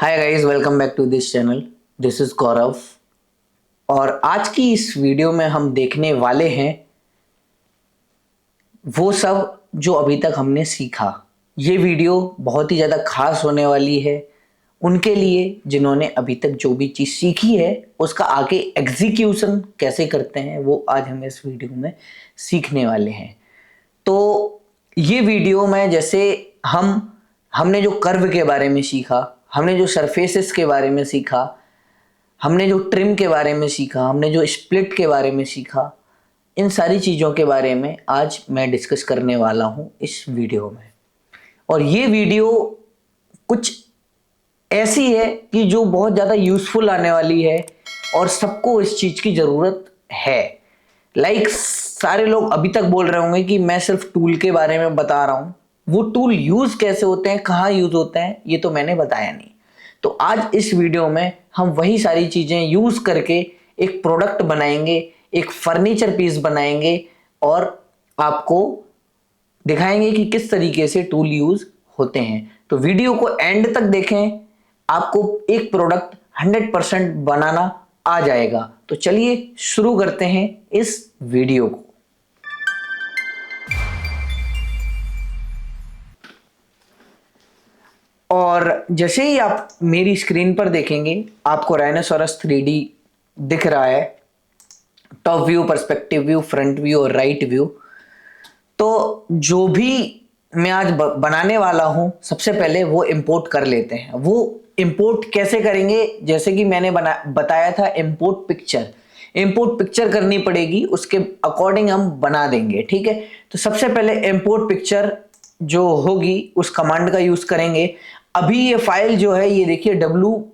Hi guys, welcome back to this channel. This is Gaurav. और आज की इस वीडियो में हम देखने वाले हैं वो सब जो अभी तक हमने सीखा। ये वीडियो बहुत ही ज़्यादा खास होने वाली है उनके लिए जिन्होंने अभी तक जो भी चीज़ सीखी है उसका आगे एग्जीक्यूशन कैसे करते हैं वो आज हम इस वीडियो में सीखने वाले हैं। तो ये वीडियो में जैसे हमने जो कर्व के बारे में सीखा, हमने जो सरफेसेस के बारे में सीखा, हमने जो ट्रिम के बारे में सीखा, हमने जो स्प्लिट के बारे में सीखा, इन सारी चीज़ों के बारे में आज मैं डिस्कस करने वाला हूँ इस वीडियो में। और ये वीडियो कुछ ऐसी है कि जो बहुत ज़्यादा यूज़फुल आने वाली है और सबको इस चीज़ की ज़रूरत है। सारे लोग अभी तक बोल रहे होंगे कि मैं सिर्फ टूल के बारे में बता रहा हूँ, वो टूल यूज़ कैसे होते हैं, कहाँ यूज़ होते हैं, ये तो मैंने बताया नहीं। तो आज इस वीडियो में हम वही सारी चीज़ें यूज़ करके एक प्रोडक्ट बनाएंगे, एक फर्नीचर पीस बनाएंगे और आपको दिखाएंगे कि किस तरीके से टूल यूज़ होते हैं। तो वीडियो को एंड तक देखें, आपको एक प्रोडक्ट 100% बनाना आ जाएगा। तो चलिए शुरू करते हैं इस वीडियो को। और जैसे ही आप मेरी स्क्रीन पर देखेंगे आपको राइनोसोरस 3D दिख रहा है। Top view, perspective view, front view और राइट व्यू। तो जो भी मैं आज बनाने वाला हूं सबसे पहले वो इंपोर्ट कर लेते हैं। वो इंपोर्ट कैसे करेंगे, जैसे कि मैंने बताया था इंपोर्ट पिक्चर। इंपोर्ट पिक्चर करनी पड़ेगी, उसके अकॉर्डिंग हम बना देंगे। ठीक है, तो सबसे पहले इंपोर्ट पिक्चर जो होगी उस कमांड का यूज करेंगे। अभी ये फाइल जो है ये देखिए WEBP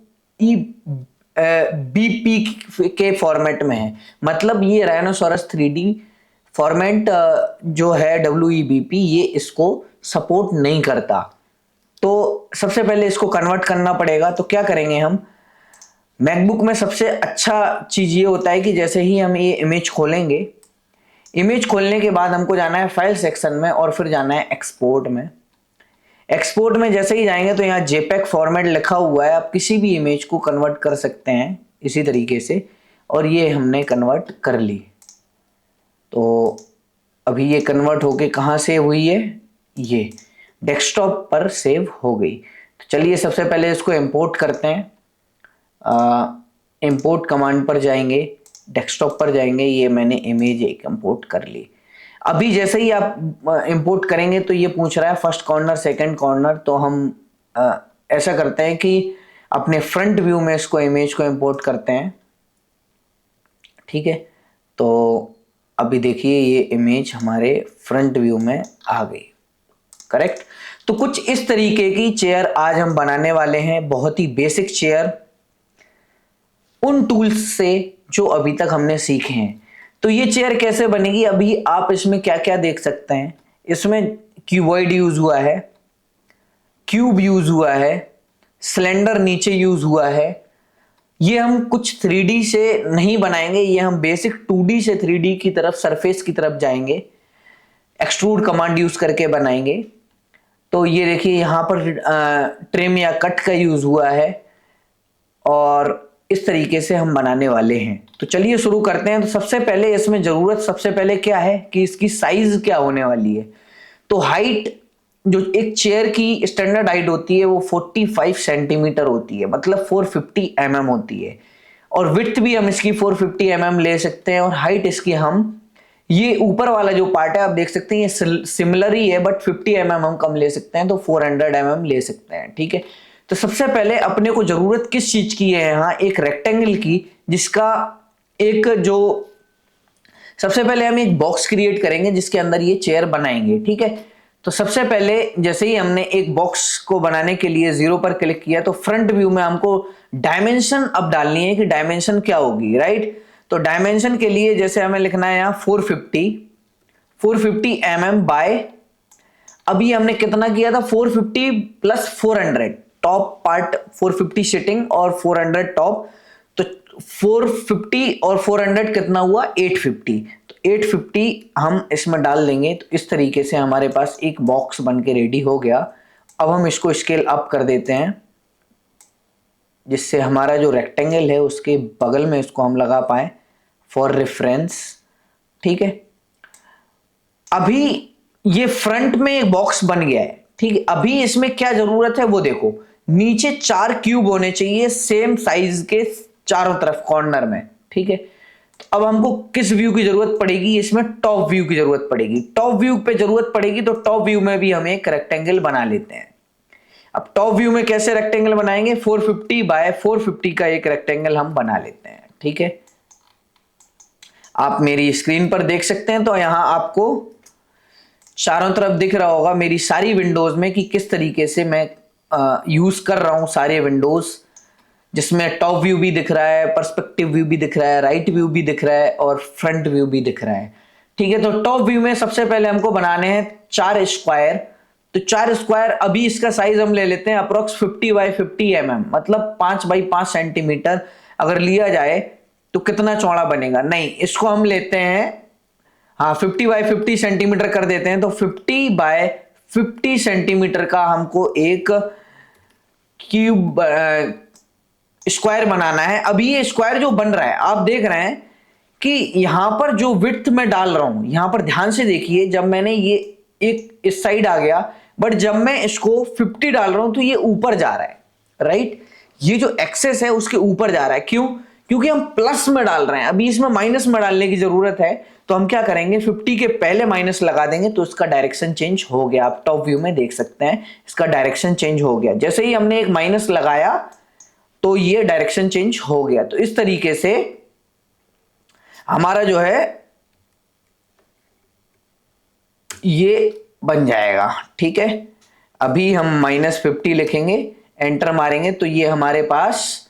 के फॉर्मेट में है, मतलब ये राइनोसोरस 3D फॉर्मेट जो है WEBP ये इसको सपोर्ट नहीं करता। तो सबसे पहले इसको कन्वर्ट करना पड़ेगा। तो क्या करेंगे हम, मैकबुक में सबसे अच्छा चीज ये होता है कि जैसे ही हम ये इमेज खोलेंगे, इमेज खोलने के बाद हमको जाना है फाइल सेक्शन में और फिर जाना है एक्सपोर्ट में। एक्सपोर्ट में जैसे ही जाएंगे तो यहाँ JPEG फॉर्मेट लिखा हुआ है, आप किसी भी इमेज को कन्वर्ट कर सकते हैं इसी तरीके से। और ये हमने कन्वर्ट कर ली। तो अभी ये कन्वर्ट होके कहाँ सेव हुई है, ये डेस्कटॉप पर सेव हो गई। तो चलिए सबसे पहले इसको इंपोर्ट करते हैं। इंपोर्ट कमांड पर जाएंगे, डेस्कटॉप पर जाएंगे, ये मैंने इमेज एक इंपोर्ट कर ली। अभी जैसे ही आप इंपोर्ट करेंगे तो ये पूछ रहा है फर्स्ट कॉर्नर, सेकंड कॉर्नर। तो हम ऐसा करते हैं कि अपने फ्रंट व्यू में इसको इमेज को इंपोर्ट करते हैं। ठीक है, तो अभी देखिए ये इमेज हमारे फ्रंट व्यू में आ गई। करेक्ट। तो कुछ इस तरीके की चेयर आज हम बनाने वाले हैं, बहुत ही बेसिक चेयर, उन टूल्स से जो अभी तक हमने सीखे हैं। तो ये चेयर कैसे बनेगी, अभी आप इसमें क्या क्या देख सकते हैं। इसमें क्यूबॉइड यूज हुआ है, क्यूब यूज हुआ है, सिलेंडर नीचे यूज हुआ है। ये हम कुछ 3D से नहीं बनाएंगे, ये हम बेसिक 2D से 3D की तरफ, सरफेस की तरफ जाएंगे, एक्सट्रूड कमांड यूज करके बनाएंगे। तो ये देखिए यहाँ पर ट्रिम या कट का यूज हुआ है और इस तरीके से हम बनाने वाले हैं। तो चलिए शुरू करते हैं। तो सबसे पहले इसमें जरूरत सबसे पहले क्या है कि इसकी साइज क्या होने वाली है। तो हाइट, जो एक चेयर की स्टैंडर्ड हाइट होती है वो 45 सेंटीमीटर होती है, मतलब 450 mm होती है। और विड्थ भी हम इसकी 450 mm ले सकते हैं। और हाइट इसकी हम, ये ऊपर वाला जो पार्ट है आप देख सकते हैं ये सिमिलर ही है, बट 50 mm हम कम ले सकते हैं, तो 400 mm ले सकते हैं। ठीक है, तो सबसे पहले अपने को जरूरत किस चीज की है, यहाँ एक रेक्टेंगल की, जिसका एक जो सबसे पहले हम एक बॉक्स क्रिएट करेंगे जिसके अंदर ये चेयर बनाएंगे। ठीक है, तो सबसे पहले जैसे ही हमने एक बॉक्स को बनाने के लिए 0 पर क्लिक किया तो फ्रंट व्यू में हमको डायमेंशन अब डालनी है कि डायमेंशन क्या होगी। राइट, तो डायमेंशन के लिए जैसे हमें लिखना है यहाँ 450 mm बाय, अभी हमने कितना किया था 450 प्लस 400, टॉप पार्ट 450 सिटिंग और 400 टॉप, तो 450 और 400 कितना हुआ 850। तो 850 हम इसमें डाल देंगे। तो इस तरीके से हमारे पास एक बॉक्स बन के रेडी हो गया। अब हम इसको स्केल अप कर देते हैं। जिससे हमारा जो रेक्टेंगल है उसके बगल में इसको हम लगा पाए फॉर रेफरेंस। ठीक है, अभी ये फ्रंट में एक बॉक्स बन गया है। ठीक है, अभी इसमें क्या जरूरत है वो देखो, नीचे 4 क्यूब होने चाहिए सेम साइज के चारों तरफ कॉर्नर में। ठीक है, तो अब हमको किस व्यू की जरूरत पड़ेगी, इसमें टॉप व्यू की जरूरत पड़ेगी। टॉप व्यू पे जरूरत पड़ेगी तो टॉप व्यू में भी हम एक रेक्टेंगल बना लेते हैं। अब टॉप व्यू में कैसे रेक्टेंगल बनाएंगे, 450 बाय 450 का एक रेक्टेंगल हम बना लेते हैं। ठीक है, आप मेरी स्क्रीन पर देख सकते हैं, तो यहां आपको चारों तरफ दिख रहा होगा मेरी सारी विंडोज में कि किस तरीके से मैं यूज कर रहा हूं सारे विंडोज, जिसमें टॉप व्यू भी दिख रहा है, पर्सपेक्टिव व्यू भी दिख रहा है, राइट व्यू भी दिख रहा है और फ्रंट व्यू भी दिख रहा है। ठीक है, तो टॉप व्यू में सबसे पहले हमको बनाने हैं 4 स्क्वायर। तो 4 स्क्वायर, अभी इसका साइज हम ले लेते हैं अप्रोक्स 50 बाई 50 मतलब 5 बाई 5 सेंटीमीटर अगर लिया जाए तो कितना चौड़ा बनेगा, नहीं इसको हम लेते हैं, हाँ 50 बाई 50 सेंटीमीटर कर देते हैं। तो 50 बाय 50 सेंटीमीटर का हमको एक क्यूब स्क्वायर बनाना है। अभी ये स्क्वायर जो बन रहा है आप देख रहे हैं कि यहां पर जो विड्थ में डाल रहा हूं, यहां पर ध्यान से देखिए, जब मैंने ये एक इस साइड आ गया, बट जब मैं इसको 50 डाल रहा हूं तो ये ऊपर जा रहा है। राइट, ये जो एक्सेस है उसके ऊपर जा रहा है। क्यों, क्योंकि हम प्लस में डाल रहे हैं, अभी इसमें माइनस में डालने की जरूरत है। तो हम क्या करेंगे, 50 के पहले माइनस लगा देंगे तो इसका डायरेक्शन चेंज हो गया। आप टॉप व्यू में देख सकते हैं इसका डायरेक्शन चेंज हो गया। जैसे ही हमने एक माइनस लगाया तो ये डायरेक्शन चेंज हो गया। तो इस तरीके से हमारा जो है ये बन जाएगा। ठीक है, अभी हम -50 लिखेंगे, एंटर मारेंगे तो ये हमारे पास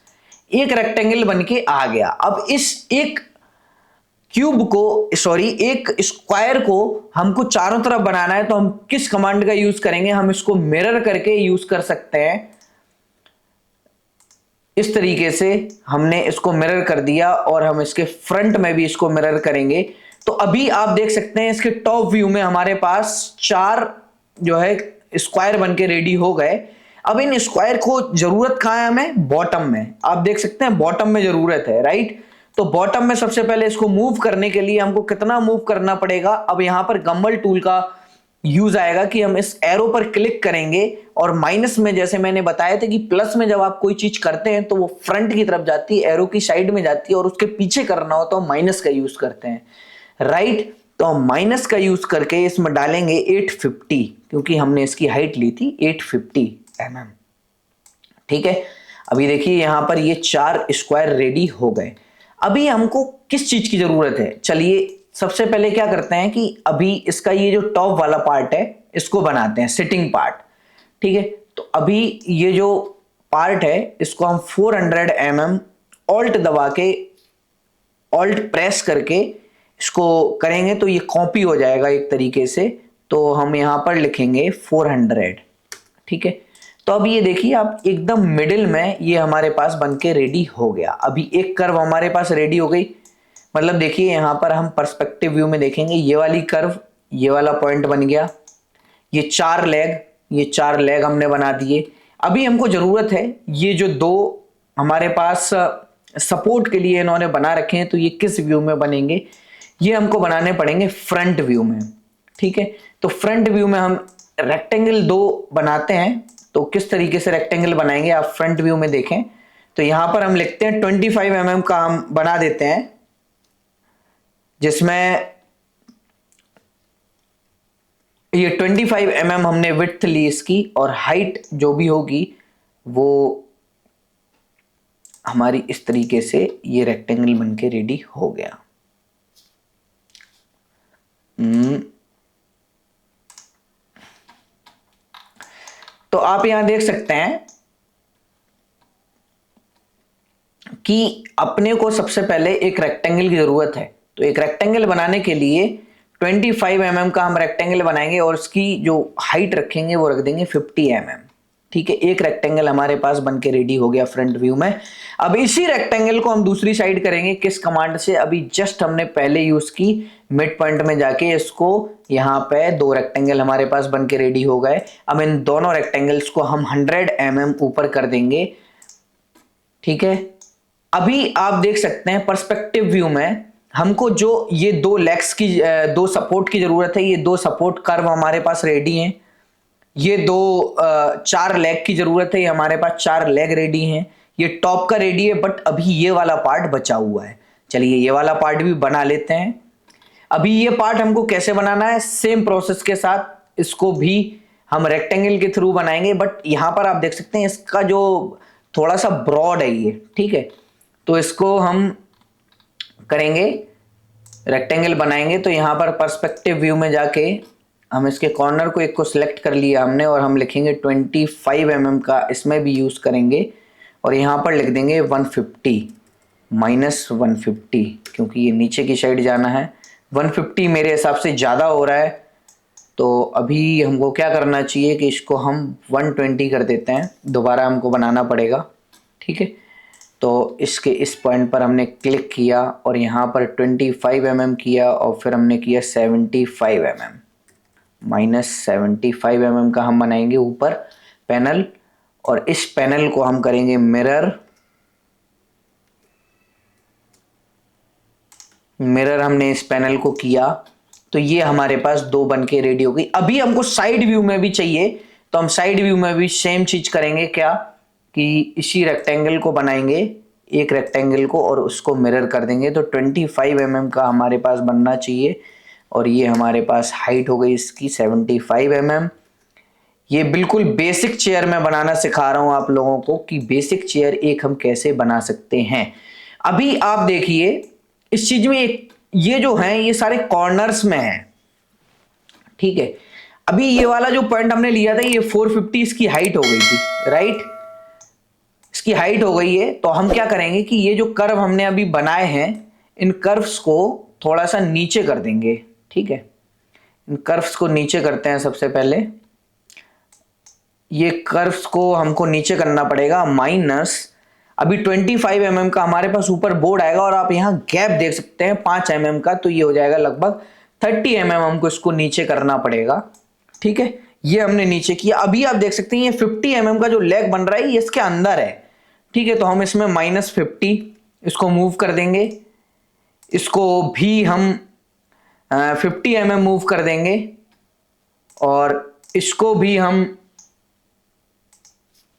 एक रेक्टेंगल बनके आ गया। अब इस एक क्यूब को, सॉरी एक स्क्वायर को हमको चारों तरफ बनाना है, तो हम किस कमांड का यूज करेंगे, हम इसको मिरर करके यूज कर सकते हैं। इस तरीके से हमने इसको मिरर कर दिया और हम इसके फ्रंट में भी इसको मिरर करेंगे। तो अभी आप देख सकते हैं इसके टॉप व्यू में हमारे पास 4 जो है स्क्वायर बनके रेडी हो गए। अब इन स्क्वायर को जरूरत कहां है, हमें बॉटम में, आप देख सकते हैं बॉटम में जरूरत है। राइट, तो बॉटम में सबसे पहले इसको मूव करने के लिए हमको कितना मूव करना पड़ेगा, अब यहां पर गम्बल टूल का यूज आएगा कि हम इस एरो पर क्लिक करेंगे और माइनस में, जैसे मैंने बताया था कि प्लस में जब आप कोई चीज करते हैं तो वो फ्रंट की तरफ जाती है, एरो की साइड में जाती है, और उसके पीछे करना हो तो हम माइनस का यूज करते हैं। राइट, तो हम माइनस का यूज करके इसमें डालेंगे 850, क्योंकि हमने इसकी हाइट ली थी 850 mm। ठीक है, अभी देखिए यहां पर ये 4 स्क्वायर रेडी हो गए। अभी हमको किस चीज की जरूरत है, चलिए सबसे पहले क्या करते हैं कि अभी इसका ये जो टॉप वाला पार्ट है इसको बनाते हैं, सिटिंग पार्ट। ठीक है, तो अभी ये जो पार्ट है इसको हम 400 mm ऑल्ट दबा के, ऑल्ट प्रेस करके इसको करेंगे तो ये कॉपी हो जाएगा एक तरीके से। तो हम यहां पर लिखेंगे 400। ठीक है, तो अब ये देखिए आप एकदम मिडिल में ये हमारे पास बनके रेडी हो गया। अभी एक कर्व हमारे पास रेडी हो गई, मतलब देखिए यहां पर हम पर्सपेक्टिव व्यू में देखेंगे ये वाली कर्व, ये वाला पॉइंट बन गया, ये 4 लेग, ये 4 लेग हमने बना दिए। अभी हमको जरूरत है ये जो 2 हमारे पास सपोर्ट के लिए इन्होंने बना रखे हैं, तो ये किस व्यू में बनेंगे, ये हमको बनाने पड़ेंगे फ्रंट व्यू में। ठीक है, तो फ्रंट व्यू में हम रेक्टेंगल 2 बनाते हैं। तो किस तरीके से रेक्टेंगल बनाएंगे आप फ्रंट व्यू में देखें, तो यहां पर हम लिखते हैं 25 mm का हम बना देते हैं, जिसमें ये 25 mm हमने विड्थ ली इसकी, और हाइट जो भी होगी वो हमारी इस तरीके से ये रेक्टेंगल बनके रेडी हो गया। तो आप यहां देख सकते हैं कि अपने को सबसे पहले एक रेक्टेंगल की जरूरत है। तो एक रेक्टेंगल बनाने के लिए 25 mm का हम रेक्टेंगल बनाएंगे और उसकी जो हाइट रखेंगे वो रख देंगे 50 mm। ठीक है, एक रेक्टेंगल हमारे पास बनके रेडी हो गया फ्रंट व्यू में। अब इसी रेक्टेंगल को हम दूसरी साइड करेंगे किस कमांड से, अभी जस्ट हमने पहले यूज की, मिड पॉइंट में जाके इसको, यहाँ पे 2 रेक्टेंगल हमारे पास बनके रेडी हो गए। अब इन दोनों रेक्टेंगल्स को हम 100 mm ऊपर कर देंगे ठीक है। अभी आप देख सकते हैं पर्सपेक्टिव व्यू में हमको जो ये दो लेग्स की दो सपोर्ट की जरूरत है, ये दो सपोर्ट कर्व हमारे पास रेडी हैं। ये दो चार लेग की जरूरत है, ये हमारे पास चार लेग रेडी हैं। ये टॉप का रेडी है, बट अभी ये वाला पार्ट बचा हुआ है। चलिए ये वाला पार्ट भी बना लेते हैं। अभी ये पार्ट हमको कैसे बनाना है, सेम प्रोसेस के साथ इसको भी हम रेक्टेंगल के थ्रू बनाएंगे, बट यहां पर आप देख सकते हैं इसका जो थोड़ा सा ब्रॉड है ये, ठीक है। तो इसको हम करेंगे, रेक्टेंगल बनाएंगे। तो यहां पर पर्सपेक्टिव व्यू में जाके हम इसके कॉर्नर को एक को सिलेक्ट कर लिया हमने, और हम लिखेंगे 25 mm का, इसमें भी यूज करेंगे। और यहां पर लिख देंगे 150 -150, क्योंकि ये नीचे की साइड जाना है। 150 मेरे हिसाब से ज़्यादा हो रहा है, तो अभी हमको क्या करना चाहिए कि इसको हम 120 कर देते हैं। दोबारा हमको बनाना पड़ेगा, ठीक है। तो इसके इस पॉइंट पर हमने क्लिक किया और यहाँ पर 25 mm किया, और फिर हमने किया 75 mm, -75 mm का हम बनाएंगे ऊपर पैनल। और इस पैनल को हम करेंगे मिरर। मिरर हमने इस पैनल को किया, तो ये हमारे पास दो बन के रेडी हो गई। अभी हमको साइड व्यू में भी चाहिए, तो हम साइड व्यू में भी सेम चीज करेंगे, क्या कि इसी रेक्टेंगल को बनाएंगे, एक रेक्टेंगल को, और उसको मिरर कर देंगे। तो 25 mm का हमारे पास बनना चाहिए, और ये हमारे पास हाइट हो गई इसकी 75 mm। ये बिल्कुल बेसिक चेयर में बनाना सिखा रहा हूं आप लोगों को कि बेसिक चेयर एक हम कैसे बना सकते हैं। अभी आप देखिए इस चीज में ये जो है ये सारे कॉर्नर्स में है, ठीक है। अभी ये वाला जो पॉइंट हमने लिया था ये 450 इसकी हाइट हो गई थी, राइट। इसकी हाइट हो गई है, तो हम क्या करेंगे कि ये जो कर्व हमने अभी बनाए हैं इन कर्व्स को थोड़ा सा नीचे कर देंगे, ठीक है। इन कर्व्स को नीचे करते हैं। सबसे पहले ये कर्व्स को हमको नीचे करना पड़ेगा माइनस, अभी 25 mm का हमारे पास ऊपर बोर्ड आएगा, और आप यहाँ गैप देख सकते हैं 5 mm का, तो ये हो जाएगा लगभग 30 mm हमको इसको नीचे करना पड़ेगा, ठीक है। ये हमने नीचे किया। अभी आप देख सकते हैं ये 50 mm का जो लेग बन रहा है ये इसके अंदर है, ठीक है। तो हम इसमें -50 इसको मूव कर देंगे। इसको भी हम 50 mm मूव कर देंगे, और इसको भी हम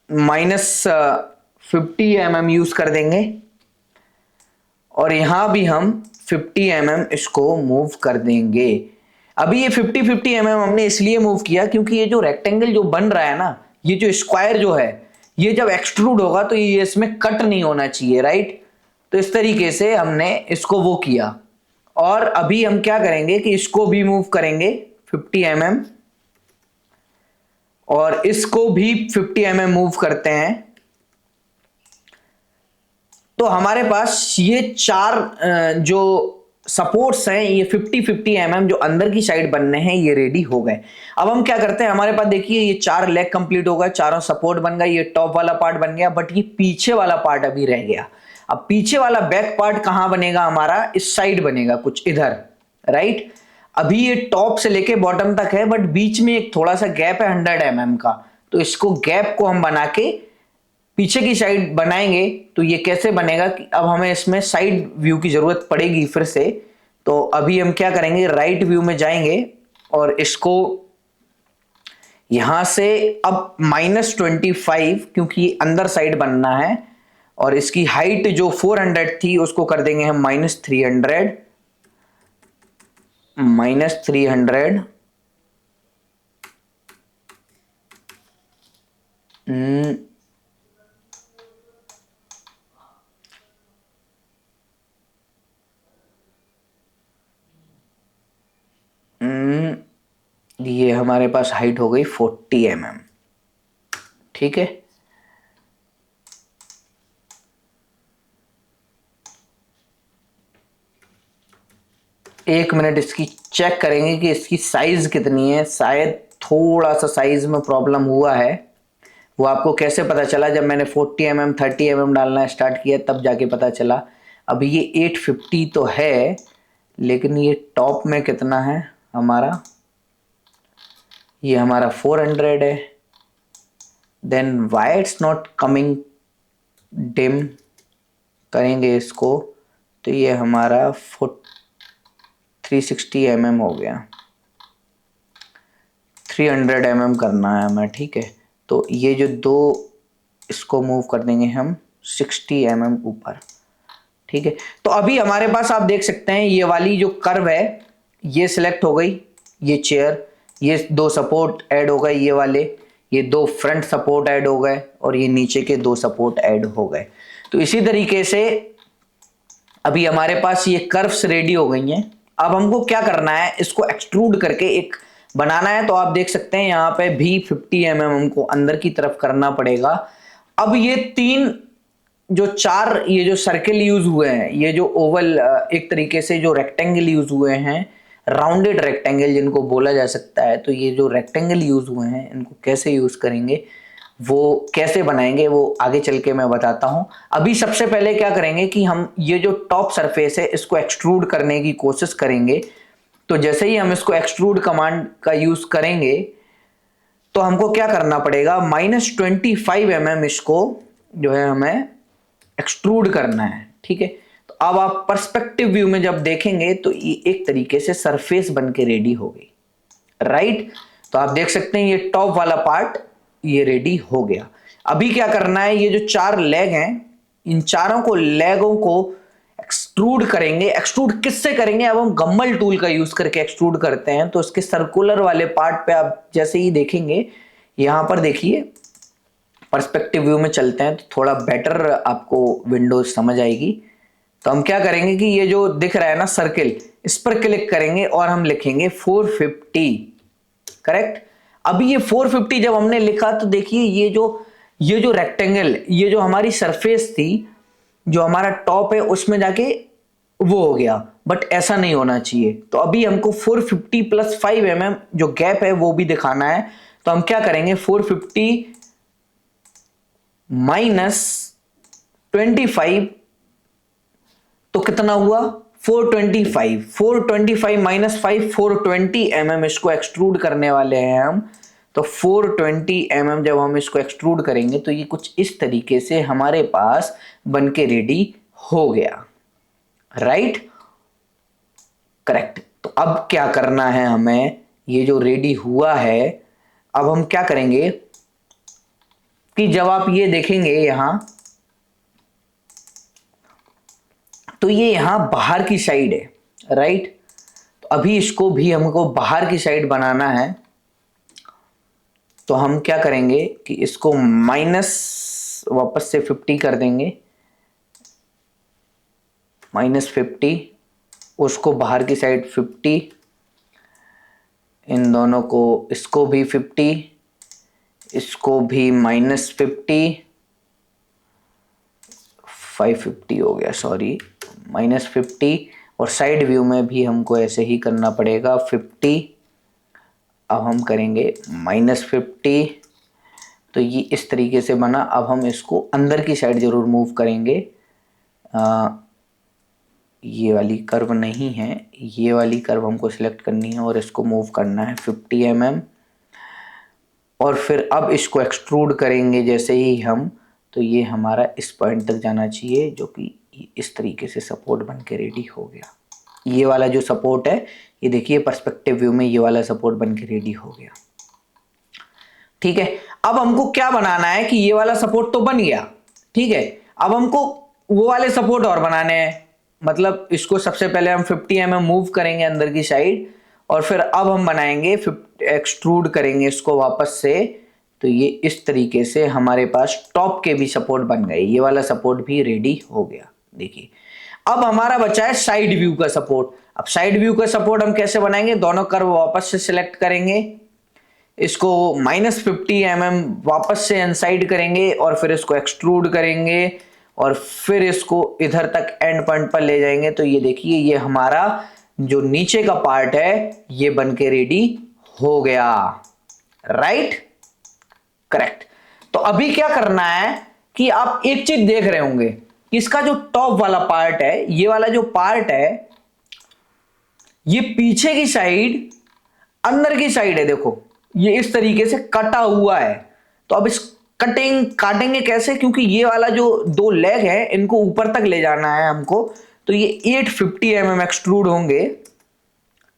-50 mm यूज कर देंगे, और यहां भी हम 50 mm इसको मूव कर देंगे। अभी ये 50 mm हमने इसलिए मूव किया क्योंकि ये जो रेक्टेंगल जो बन रहा है ना, ये जो स्क्वायर जो है, ये जब एक्सट्रूड होगा तो ये इसमें कट नहीं होना चाहिए, राइट। तो इस तरीके से हमने इसको वो किया। और अभी हम क्या करेंगे कि इसको भी मूव करेंगे 50 mm, और इसको भी 50 mm मूव करते हैं। तो हमारे पास ये चार जो सपोर्ट्स हैं ये 50-50 mm जो अंदर की साइड बनने हैं ये रेडी हो गए। अब हम क्या करते हैं, हमारे पास देखिए ये चार लेग कंप्लीट हो गए, चारों सपोर्ट बन गए, ये टॉप वाला पार्ट बन गया, बट ये पीछे वाला पार्ट अभी रह गया। अब पीछे वाला बैक पार्ट कहां बनेगा हमारा, इस साइड बनेगा कुछ इधर, राइट। अभी ये टॉप से लेके बॉटम तक है, बट बीच में एक थोड़ा सा गैप है 100 mm का, तो इसको गैप को हम बना के पीछे की साइड बनाएंगे। तो ये कैसे बनेगा कि अब हमें इसमें साइड व्यू की जरूरत पड़ेगी फिर से। तो अभी हम क्या करेंगे, राइट व्यू में जाएंगे, और इसको यहां से अब -25 क्योंकि अंदर साइड बनना है, और इसकी हाइट जो 400 थी उसको कर देंगे हम -300 -300। ये हमारे पास हाइट हो गई 40 mm, ठीक है। एक मिनट इसकी चेक करेंगे कि इसकी साइज कितनी है। शायद थोड़ा सा साइज में प्रॉब्लम हुआ है। वो आपको कैसे पता चला, जब मैंने 40 mm 30 mm डालना स्टार्ट किया तब जाके पता चला। अभी ये 850 तो है, लेकिन ये टॉप में कितना है हमारा, ये हमारा 400 है। Then why it's not coming dim करेंगे इसको, तो ये हमारा 360 mm हो गया, 300 mm करना है हमें, ठीक है। तो ये जो दो, इसको मूव कर देंगे हम 60 mm ऊपर, ठीक है। तो अभी हमारे पास आप देख सकते हैं ये वाली जो कर्व है ये सिलेक्ट हो गई, ये चेयर, ये दो सपोर्ट ऐड हो गए, ये वाले, ये दो फ्रंट सपोर्ट ऐड हो गए और ये नीचे के दो सपोर्ट ऐड हो गए। तो इसी तरीके से अभी हमारे पास ये कर्व्स रेडी हो गई हैं। अब हमको क्या करना है, इसको एक्सट्रूड करके एक बनाना है। तो आप देख सकते हैं यहाँ पे भी 50 mm हमको अंदर की तरफ करना पड़ेगा। अब ये तीन जो चार ये जो सर्किल यूज हुए हैं, ये जो ओवल एक तरीके से जो रेक्टेंगल यूज हुए हैं, राउंडेड रेक्टेंगल जिनको बोला जा सकता है, तो ये जो रेक्टेंगल यूज हुए हैं इनको कैसे यूज करेंगे, वो कैसे बनाएंगे, वो आगे चल के मैं बताता हूं। अभी सबसे पहले क्या करेंगे कि हम ये जो टॉप सरफेस है इसको एक्सट्रूड करने की कोशिश करेंगे। तो जैसे ही हम इसको एक्सट्रूड कमांड का यूज करेंगे तो हमको क्या करना पड़ेगा, -25 mm इसको जो है हमें एक्सट्रूड करना है, ठीक है। तो अब आप पर्सपेक्टिव व्यू में जब देखेंगे तो ये एक तरीके से सरफेस बन के रेडी हो गई, राइट। तो आप देख सकते हैं ये टॉप वाला पार्ट ये रेडी हो गया। अभी क्या करना है, ये जो चार लेग हैं इन चारों को लेगों को एक्सट्रूड करेंगे। एक्सट्रूड किससे करेंगे, अब हम गम्बल टूल का यूज करके एक्सट्रूड करते हैं। तो इसके सर्कुलर वाले पार्ट पे आप जैसे ही देखेंगे, यहां पर देखिए पर्सपेक्टिव व्यू में चलते हैं तो थोड़ा बेटर आपको विंडोज समझ आएगी। तो हम क्या करेंगे कि ये जो दिख रहा है ना सर्किल, इस पर क्लिक करेंगे और हम लिखेंगे 450, करेक्ट। अभी ये 450 जब हमने लिखा तो देखिए ये जो रेक्टेंगल, ये जो हमारी सरफेस थी, जो हमारा टॉप है उसमें जाके वो हो गया, बट ऐसा नहीं होना चाहिए। तो अभी हमको 450 + 5 mm जो गैप है वो भी दिखाना है। तो हम क्या करेंगे, 450 - 25 तो कितना हुआ, 425। 425 - 5 420 mm इसको एक्सट्रूड करने वाले हैं हम। तो 420 mm जब हम इसको एक्सट्रूड करेंगे तो ये कुछ इस तरीके से हमारे पास बन के रेडी हो गया, राइट, करेक्ट। तो अब क्या करना है हमें, ये जो रेडी हुआ है अब हम क्या करेंगे कि जब आप ये देखेंगे यहां, तो ये यहां बाहर की साइड है, राइट। तो अभी इसको भी हमको बाहर की साइड बनाना है। तो हम क्या करेंगे कि इसको माइनस वापस से 50 कर देंगे, -50, उसको बाहर की साइड 50, इन दोनों को, इसको भी 50, इसको भी -50, 550 हो गया, सॉरी, -50। और साइड व्यू में भी हमको ऐसे ही करना पड़ेगा 50। अब हम करेंगे -50। तो ये इस तरीके से बना। अब हम इसको अंदर की साइड जरूर मूव करेंगे। ये वाली कर्व नहीं है, ये वाली कर्व हमको सिलेक्ट करनी है और इसको मूव करना है 50 mm। और फिर अब इसको एक्सट्रूड करेंगे जैसे ही हम, तो ये हमारा इस पॉइंट तक जाना चाहिए, जो कि इस तरीके से सपोर्ट बन के रेडी हो गया। ये वाला जो सपोर्ट है, ये देखिए पर्सपेक्टिव व्यू में ये वाला सपोर्ट बन के रेडी हो गया, ठीक है। अब हमको क्या बनाना है कि ये वाला सपोर्ट तो बन गया, ठीक है। अब हमको वो वाले सपोर्ट और बनाने हैं। मतलब इसको सबसे पहले हम 50 mm मूव करेंगे अंदर की साइड, और फिर अब हम बनाएंगे एक्सट्रूड करेंगे इसको वापस से। तो ये इस तरीके से हमारे पास टॉप के भी सपोर्ट बन गए, ये वाला सपोर्ट भी रेडी हो गया। देखिए अब हमारा बचा है साइड व्यू का सपोर्ट। अब साइड व्यू का सपोर्ट हम कैसे बनाएंगे, दोनों कर्व वापस से सिलेक्ट करेंगे, इसको -50 mm वापस से अनसाइड करेंगे और फिर इसको एक्सट्रूड करेंगे और फिर इसको इधर तक एंड पॉइंट पर ले जाएंगे। तो ये देखिए ये हमारा जो नीचे का पार्ट है ये बन के रेडी हो गया, राइट, करेक्ट। तो अभी क्या करना है कि आप एक चीज देख रहे होंगे कि इसका जो टॉप वाला पार्ट है, ये वाला जो पार्ट है, ये पीछे की साइड अंदर की साइड है, देखो ये इस तरीके से कटा हुआ है। तो अब इस काटेंगे कैसे, क्योंकि ये वाला जो 2 लेग है इनको ऊपर तक ले जाना है हमको, तो ये 850 mm एक्सट्रूड होंगे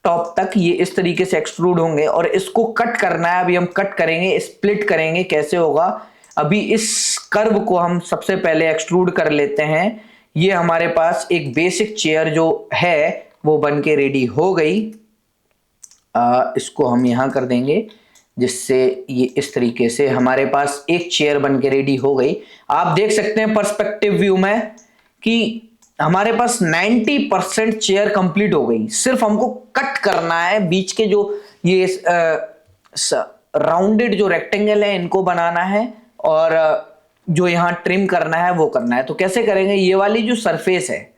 टॉप तक, ये इस तरीके से एक्सट्रूड होंगे और इसको कट करना है। अभी हम कट करेंगे, स्प्लिट करेंगे, कैसे होगा अभी इस कर्व को हम सबसे पहले एक्सट्रूड कर लेते हैं। ये हमारे पास एक बेसिक चेयर जो है वो बन के रेडी हो गई। इसको हम यहां कर देंगे जिससे ये इस तरीके से हमारे पास एक चेयर बन के रेडी हो गई। आप देख सकते हैं पर्सपेक्टिव व्यू में कि हमारे पास 90% चेयर कंप्लीट हो गई, सिर्फ हमको कट करना है बीच के जो ये राउंडेड जो रेक्टेंगल है इनको बनाना है और जो यहाँ ट्रिम करना है वो करना है। तो कैसे करेंगे, ये वाली जो सरफेस है,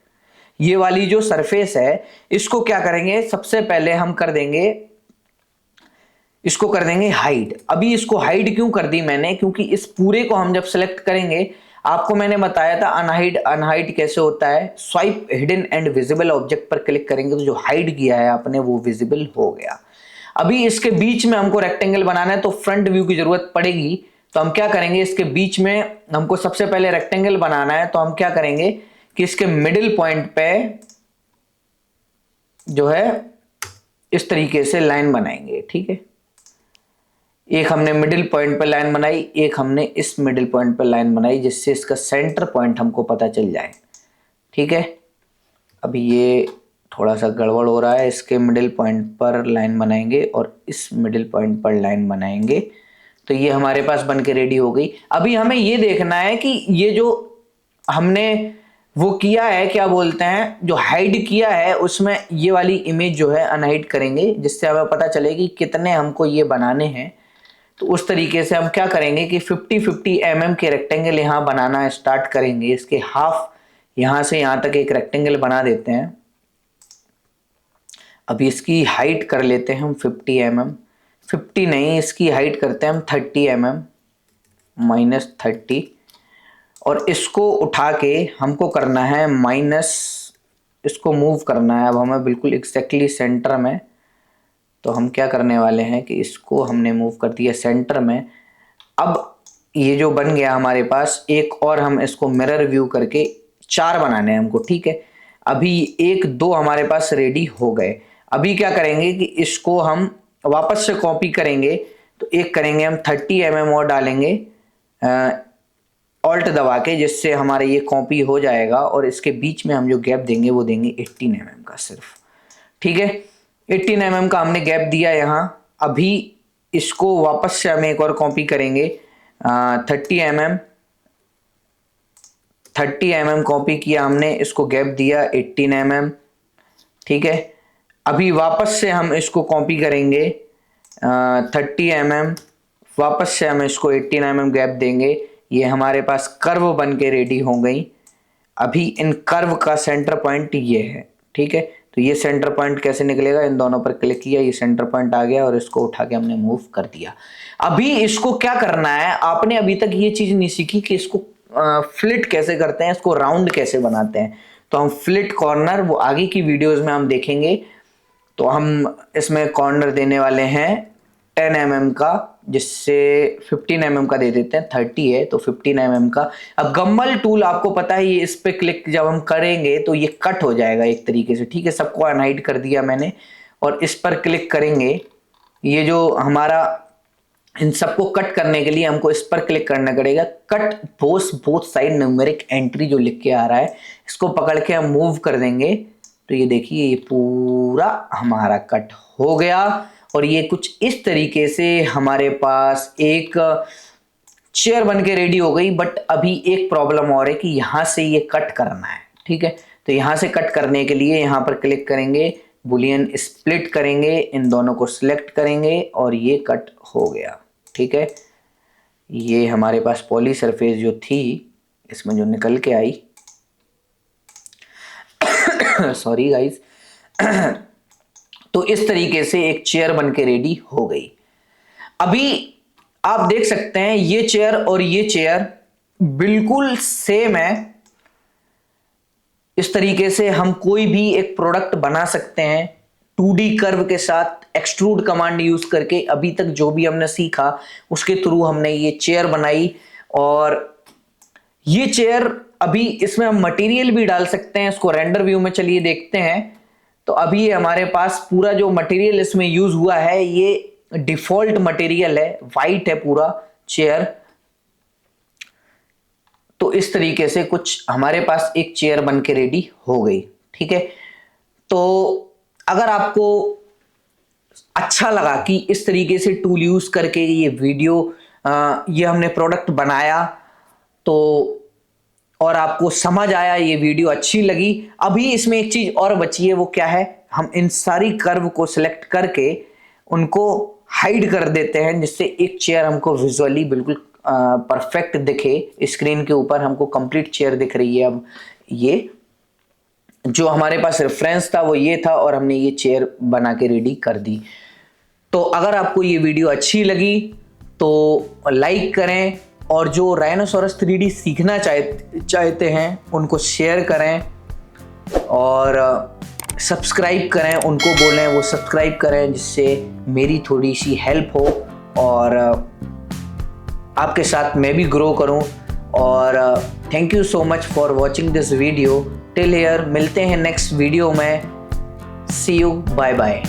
ये वाली जो सरफेस है इसको क्या करेंगे, सबसे पहले हम कर देंगे, इसको कर देंगे हाइड। अभी इसको हाइड क्यों कर दी मैंने, क्योंकि इस पूरे को हम जब सेलेक्ट करेंगे, आपको मैंने बताया था अनहाइड कैसे होता है। Swipe hidden and visible object पर क्लिक करेंगे तो जो हाइड किया है आपने वो विजिबल हो गया। अभी इसके बीच में हमको रेक्टेंगल बनाना है तो फ्रंट व्यू की जरूरत पड़ेगी, तो हम क्या करेंगे, इसके बीच में हमको सबसे पहले रेक्टेंगल बनाना है, तो हम क्या करेंगे कि इसके मिडिल पॉइंट पे जो है इस तरीके से लाइन बनाएंगे। ठीक है, एक हमने मिडिल पॉइंट पे लाइन बनाई, एक हमने इस मिडिल पॉइंट पे लाइन बनाई, जिससे इसका सेंटर पॉइंट हमको पता चल जाए। ठीक है, अभी ये थोड़ा सा गड़बड़ हो रहा है, इसके मिडिल पॉइंट पर लाइन बनाएंगे और इस मिडिल पॉइंट पर लाइन बनाएंगे, तो ये हमारे पास बन के रेडी हो गई। अभी हमें ये देखना है कि ये जो हमने वो किया है, क्या बोलते हैं, जो हाइड किया है उसमें ये वाली इमेज जो है अनहाइड करेंगे, जिससे हमें पता चले कि कितने हमको ये बनाने हैं। तो उस तरीके से हम क्या करेंगे कि 50-50 mm के रेक्टेंगल यहाँ बनाना स्टार्ट करेंगे। इसके हाफ यहाँ से यहाँ तक एक रेक्टेंगल बना देते हैं। अभी इसकी हाइट कर लेते हैं हम 50 mm, 50 नहीं, इसकी हाइट करते हैं हम 30 mm, -30, और इसको उठा के हमको करना है माइनस, इसको मूव करना है अब हमें बिल्कुल एग्जैक्टली सेंटर में। तो हम क्या करने वाले हैं कि इसको हमने मूव कर दिया सेंटर में। अब ये जो बन गया हमारे पास, एक और हम इसको मिरर व्यू करके 4 बनाने हैं हमको। ठीक है, अभी 1 2 हमारे पास रेडी हो गए। अभी क्या करेंगे कि इसको हम वापस से कॉपी करेंगे, तो एक करेंगे हम 30 mm और डालेंगे ऑल्ट दबा के, जिससे हमारा ये कॉपी हो जाएगा, और इसके बीच में हम जो गैप देंगे वो देंगे 18 mm का सिर्फ। ठीक है, 18 mm का हमने गैप दिया यहाँ। अभी इसको वापस से हम एक और कॉपी करेंगे, 30 mm कॉपी किया हमने, इसको गैप दिया 18 mm। ठीक है, अभी वापस से हम इसको कॉपी करेंगे 30 mm, वापस से हम इसको 18 mm गैप देंगे। ये हमारे पास कर्व बन के रेडी हो गई। अभी इन कर्व का सेंटर पॉइंट ये है। ठीक है, तो ये सेंटर पॉइंट कैसे निकलेगा, इन दोनों पर क्लिक किया, ये सेंटर पॉइंट आ गया और इसको उठा के हमने मूव कर दिया। अभी इसको क्या करना है, आपने अभी तक ये चीज नहीं सीखी कि इसको फ्लिट कैसे करते हैं, इसको राउंड कैसे बनाते हैं। तो हम फ्लिट कॉर्नर वो आगे की वीडियोस में हम देखेंगे। तो हम इसमें कॉर्नर देने वाले हैं 10 mm का, जिससे 15 mm का दे देते हैं, 30 है तो 15 mm का। अब गम्बल टूल आपको पता है, ये इस पे क्लिक जब हम करेंगे तो ये कट हो जाएगा एक तरीके से। ठीक है, सबको अनहाइड कर दिया मैंने, और इस पर क्लिक करेंगे। ये जो हमारा इन सबको कट करने के लिए हमको इस पर क्लिक करना पड़ेगा। Cut both side numeric entry जो लिख के आ रहा है, इसको पकड़ के हम मूव कर देंगे, तो ये देखिए ये पूरा हमारा कट हो गया। और ये कुछ इस तरीके से हमारे पास एक चेयर बन के रेडी हो गई। बट अभी एक प्रॉब्लम और है कि यहाँ से ये कट करना है। ठीक है, तो यहाँ से कट करने के लिए यहाँ पर क्लिक करेंगे, बुलियन स्प्लिट करेंगे, इन दोनों को सिलेक्ट करेंगे और ये कट हो गया। ठीक है, ये हमारे पास पॉली सरफेस जो थी इसमें जो निकल के आई सॉरी गाइस तो इस तरीके से एक चेयर बन के रेडी हो गई। अभी आप देख सकते हैं ये चेयर और ये चेयर बिल्कुल सेम है। इस तरीके से हम कोई भी एक प्रोडक्ट बना सकते हैं 2D कर्व के साथ, एक्सट्रूड कमांड यूज करके। अभी तक जो भी हमने सीखा उसके थ्रू हमने ये चेयर बनाई। और ये चेयर अभी इसमें हम मटेरियल भी डाल सकते हैं, इसको रेंडर व्यू में चलिए देखते हैं। तो अभी ये हमारे पास पूरा जो मटेरियल इसमें यूज हुआ है ये डिफॉल्ट मटेरियल है, वाइट है पूरा चेयर। तो इस तरीके से कुछ हमारे पास एक चेयर बन के रेडी हो गई। ठीक है, तो अगर आपको अच्छा लगा कि इस तरीके से टूल यूज करके ये वीडियो ये हमने प्रोडक्ट बनाया, तो और आपको समझ आया, ये वीडियो अच्छी लगी, अभी इसमें एक चीज और बची है, वो क्या है, हम इन सारी कर्व को सिलेक्ट करके उनको हाइड कर देते हैं, जिससे एक चेयर हमको विजुअली बिल्कुल परफेक्ट दिखे। स्क्रीन के ऊपर हमको कंप्लीट चेयर दिख रही है। अब ये जो हमारे पास रेफरेंस था वो ये था, और हमने ये चेयर बना के रेडी कर दी। तो अगर आपको ये वीडियो अच्छी लगी तो लाइक करें, और जो राइनोसोरस 3D सीखना चाहते हैं उनको शेयर करें, और सब्सक्राइब करें, उनको बोलें वो सब्सक्राइब करें, जिससे मेरी थोड़ी सी हेल्प हो और आपके साथ मैं भी ग्रो करूं। और thank you so much for watching this video till here. मिलते हैं नेक्स्ट वीडियो में। सी यू, बाय बाय।